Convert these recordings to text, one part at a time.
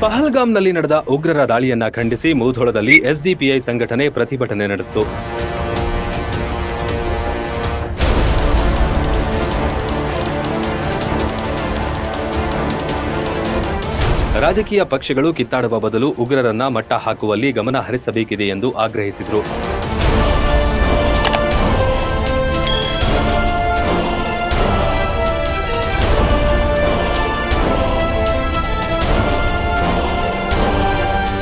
ಪಹಲ್ಗಾಮ್ನಲ್ಲಿ ನಡೆದ ಉಗ್ರರ ದಾಳಿಯನ್ನ ಖಂಡಿಸಿ ಮೂಧೋಳದಲ್ಲಿ ಎಸ್ಡಿಪಿಐ ಸಂಘಟನೆ ಪ್ರತಿಭಟನೆ ನಡೆಸಿತು. ರಾಜಕೀಯ ಪಕ್ಷಗಳು ಕಿತ್ತಾಡುವ ಬದಲು ಉಗ್ರರನ್ನ ಮಟ್ಟ ಹಾಕುವಲ್ಲಿ ಗಮನ ಹರಿಸಬೇಕಿದೆ ಎಂದು ಆಗ್ರಹಿಸಿದರು.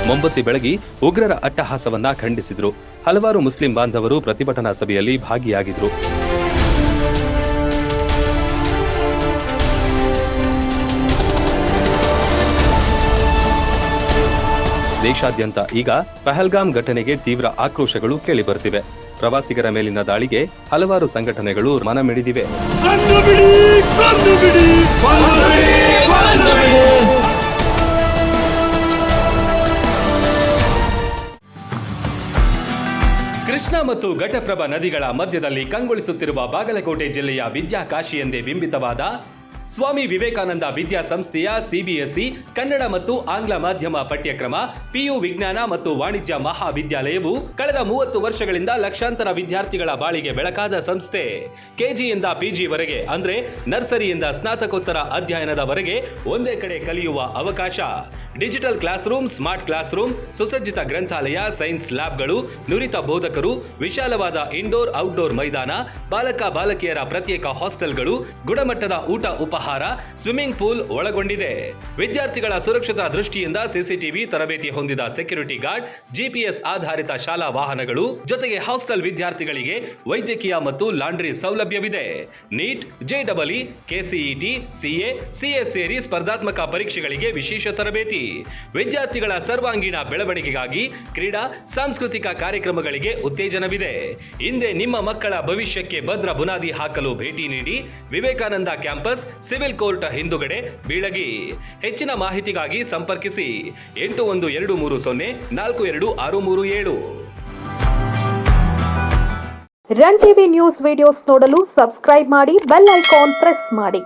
ಮೊಂಬತ್ತಿ ಬೆಳಗಿ ಉಗ್ರರ ಅಟ್ಟಹಾಸವನ್ನ ಖಂಡಿಸಿದರು. ಹಲವಾರು ಮುಸ್ಲಿಂ ಬಾಂಧವರು ಪ್ರತಿಭಟನಾ ಸಭೆಯಲ್ಲಿ ಭಾಗಿಯಾಗಿದ್ರು. ದೇಶಾದ್ಯಂತ ಈಗ ಪಹಲ್ಗಾಮ್ ಘಟನೆಗೆ ತೀವ್ರ ಆಕ್ರೋಶಗಳು ಕೇಳಿಬರುತ್ತಿವೆ. ಪ್ರವಾಸಿಗರ ಮೇಲಿನ ದಾಳಿಗೆ ಹಲವಾರು ಸಂಘಟನೆಗಳು ಮನಮಿಡಿದಿವೆ. ಕೃಷ್ಣಾ ಮತ್ತು ಘಟಪ್ರಭಾ ನದಿಗಳ ಮಧ್ಯದಲ್ಲಿ ಕಂಗೊಳಿಸುತ್ತಿರುವ ಬಾಗಲಕೋಟೆ ಜಿಲ್ಲೆಯ ವಿದ್ಯಾಕಾಶಿ ಎಂದೇ ಬಿಂಬಿತವಾದ ಸ್ವಾಮಿ ವಿವೇಕಾನಂದ ವಿದ್ಯಾಸಂಸ್ಥೆಯ ಸಿಬಿಎಸ್ಇ ಕನ್ನಡ ಮತ್ತು ಆಂಗ್ಲ ಮಾಧ್ಯಮ ಪಠ್ಯಕ್ರಮ ಪಿಯು ವಿಜ್ಞಾನ ಮತ್ತು ವಾಣಿಜ್ಯ ಮಹಾವಿದ್ಯಾಲಯವು ಕಳೆದ 30 ವರ್ಷಗಳಿಂದ ಲಕ್ಷಾಂತರ ವಿದ್ಯಾರ್ಥಿಗಳ ಬಾಳಿಗೆ ಬೆಳಕಾದ ಸಂಸ್ಥೆ. ಕೆಜಿಯಿಂದ ಪಿಜಿವರೆಗೆ ಅಂದ್ರೆ ನರ್ಸರಿಯಿಂದ ಸ್ನಾತಕೋತ್ತರ ಅಧ್ಯಯನದವರೆಗೆ ಒಂದೇ ಕಡೆ ಕಲಿಯುವ ಅವಕಾಶ. Digital class room, smart class room, ಸುಸಜ್ಜಿತ ಗ್ರಂಥಾಲಯ, ಸೈನ್ಸ್ ಲ್ಯಾಬ್ಗಳು, ನುರಿತ ಬೋಧಕರು, ವಿಶಾಲವಾದ ಇಂಡೋರ್ ಔಟ್ಡೋರ್ ಮೈದಾನ, ಬಾಲಕ ಬಾಲಕಿಯರ ಪ್ರತ್ಯೇಕ ಹಾಸ್ಟೆಲ್ಗಳು, ಗುಣಮಟ್ಟದ ಊಟ ಉಪಹಾರ, ಸ್ವಿಮ್ಮಿಂಗ್ ಪೂಲ್ ಒಳಗೊಂಡಿದೆ. ವಿದ್ಯಾರ್ಥಿಗಳ ಸುರಕ್ಷತಾ ದೃಷ್ಟಿಯಿಂದ ಸಿಸಿಟಿವಿ ತರಬೇತಿ ಹೊಂದಿದ ಸೆಕ್ಯೂರಿಟಿ ಗಾರ್ಡ್, ಜಿಪಿಎಸ್ ಆಧಾರಿತ ಶಾಲಾ ವಾಹನಗಳು, ಜೊತೆಗೆ ಹಾಸ್ಟೆಲ್ ವಿದ್ಯಾರ್ಥಿಗಳಿಗೆ ವೈದ್ಯಕೀಯ ಮತ್ತು ಲಾಂಡ್ರಿ ಸೌಲಭ್ಯವಿದೆ. NEET, JEE, KCET, CA, CS ಸೇರಿ ಸ್ಪರ್ಧಾತ್ಮಕ ಪರೀಕ್ಷೆಗಳಿಗೆ ವಿಶೇಷ ತರಬೇತಿ. ವಿದ್ಯಾರ್ಥಿಗಳ ಸರ್ವಾಂಗೀಣ ಬೆಳವಣಿಗೆಗಾಗಿ ಕ್ರೀಡಾ, ಸಾಂಸ್ಕೃತಿಕ ಕಾರ್ಯಕ್ರಮಗಳಿಗೆ ಉತ್ತೇಜನವಿದೆ. ಹಿಂದೆ ನಿಮ್ಮ ಮಕ್ಕಳ ಭವಿಷ್ಯಕ್ಕೆ ಭದ್ರ ಬುನಾದಿ ಹಾಕಲು ಭೇಟಿ ನೀಡಿ. ವಿವೇಕಾನಂದ ಕ್ಯಾಂಪಸ್, ಸಿವಿಲ್ ಕೋರ್ಟ್ ಹಿಂದುಗಡೆ, ಬೀಳಗಿ. ಹೆಚ್ಚಿನ ಮಾಹಿತಿಗಾಗಿ ಸಂಪರ್ಕಿಸಿ 8123042637. ರನ್ ಟಿವಿ ನ್ಯೂಸ್ ವಿಡಿಯೋಸ್ ನೋಡಲು ಸಬ್ಸ್ಕ್ರೈಬ್ ಮಾಡಿ, ಬೆಲ್ ಐಕಾನ್ ಪ್ರೆಸ್ ಮಾಡಿ.